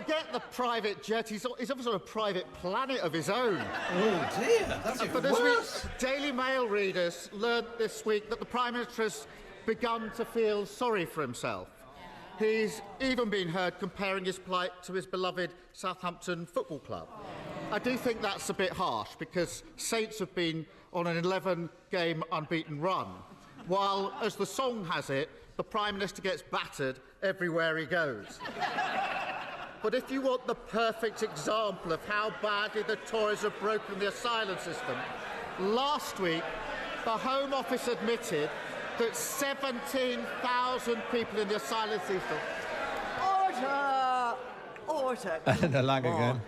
forget the private jet. He's obviously on a private planet of his own. Oh dear, that's even worse. Daily Mail readers learned this week that the Prime Minister has begun to feel sorry for himself. He's even been heard comparing his plight to his beloved Southampton Football Club. I do think that's a bit harsh, because Saints have been on an 11-game unbeaten run, while, as the song has it, the Prime Minister gets battered everywhere he goes. But if you want the perfect example of how badly the Tories have broken the asylum system, last week the Home Office admitted that 17,000 people in the asylum system... Order! And the lag again.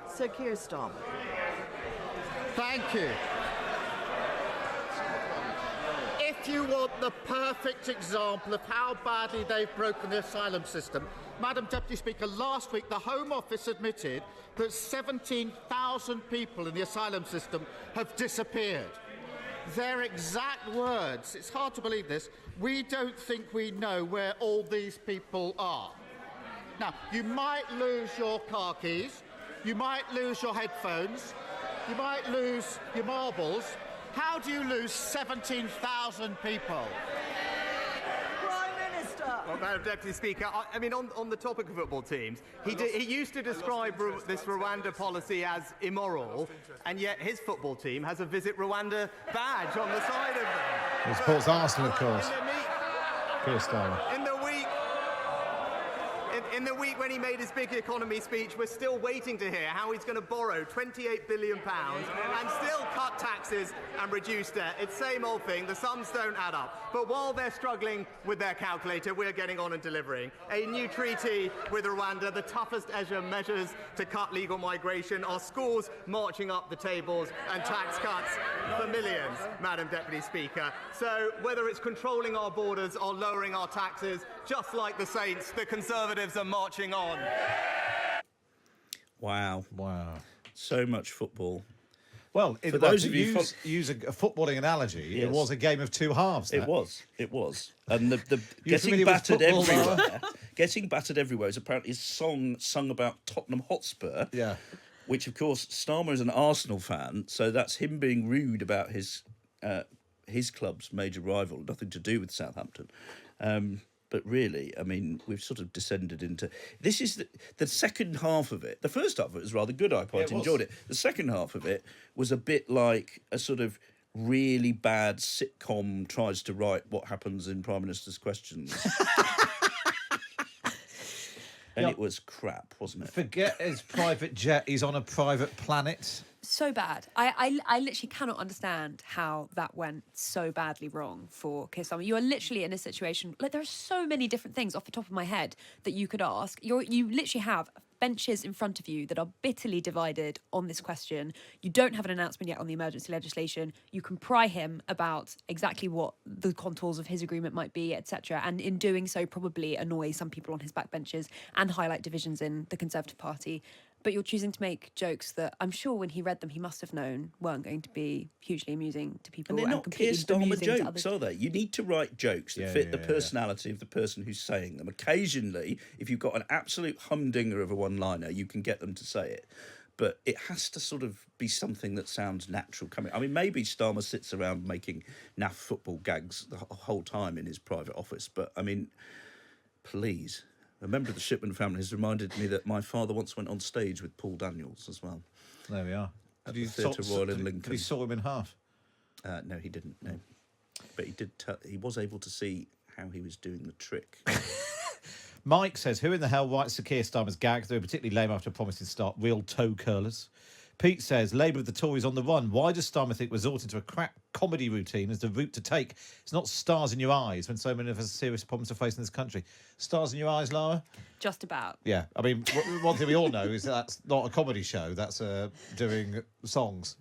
Sir Keir Starmer. Thank you. If you want the perfect example of how badly they've broken the asylum system, Madam Deputy Speaker, last week the Home Office admitted that 17,000 people in the asylum system have disappeared. Their exact words, it's hard to believe this, we don't think we know where all these people are. Now, you might lose your car keys, you might lose your headphones, you might lose your marbles. How do you lose 17,000 people? Prime Minister! Well, Madam Deputy Speaker, I mean, on the topic of football teams, he used to describe this Rwanda policy as immoral, and yet his football team has a Visit Rwanda badge on the side of them. He supports Arsenal, of course. Keir Starmer. In the week when he made his big economy speech, we're still waiting to hear how he's going to borrow £28 billion and still cut taxes and reduce debt. It's same old thing. The sums don't add up. But while they're struggling with their calculator, we're getting on and delivering. A new treaty with Rwanda, the toughest measures to cut legal migration, our schools marching up the tables, and tax cuts for millions, Madam Deputy Speaker. So whether it's controlling our borders or lowering our taxes, just like the Saints, the Conservatives are marching on. Wow. So much football. Well, For those of you use a footballing analogy, Yes. it was a game of two halves. It was. And the You're getting familiar with battered football, everywhere. Lara? Getting battered everywhere is apparently a song sung about Tottenham Hotspur. Yeah. Which, of course, Starmer is an Arsenal fan, so that's him being rude about his club's major rival, nothing to do with Southampton. But really, I mean, we've sort of descended into... This is the second half of it. The first half of it was rather good. I quite enjoyed it. The second half of it was a bit like a sort of really bad sitcom tries to write what happens in Prime Minister's questions. And it was crap, wasn't it? Forget his private jet. He's on a private planet. So bad. I literally cannot understand how that went so badly wrong for Keir Starmer. You are literally in a situation, like, there are so many different things off the top of my head that you could ask. You literally have benches in front of you that are bitterly divided on this question. You don't have an announcement yet on the emergency legislation. You can pry him about exactly what the contours of his agreement might be, etc. And in doing so, probably annoy some people on his backbenches and highlight divisions in the Conservative Party. But you're choosing to make jokes that I'm sure when he read them, he must have known weren't going to be hugely amusing to people. And they're not Keir completely Starmer bemusing to jokes, others. are they? You need to write jokes that fit the personality of the person who's saying them. Occasionally, if you've got an absolute humdinger of a one-liner, you can get them to say it. But it has to sort of be something that sounds natural coming. I mean, maybe Starmer sits around making naff football gags the whole time in his private office. But, I mean, please... A member of the Shipman family has reminded me that my father once went on stage with Paul Daniels as well. There we are. At the Theatre Royal in Lincoln. He saw him in half. No, he didn't. No, but he did. He was able to see how he was doing the trick. Mike says, "Who in the hell writes Sir Keir Starmer's gags? They were particularly lame after promising to start real toe curlers." Pete says, "Labour of the Tories on the run. Why does Starmer think resorting to a crap comedy routine is the route to take? It's not stars in your eyes when so many of us have serious problems to face in this country." Stars in your eyes, Lara? Just about. Yeah. I mean, one thing we all know is that's not a comedy show. That's doing songs.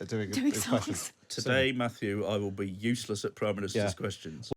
Doing Songs. impressions. Today, Matthew, I will be useless at Prime Minister's questions.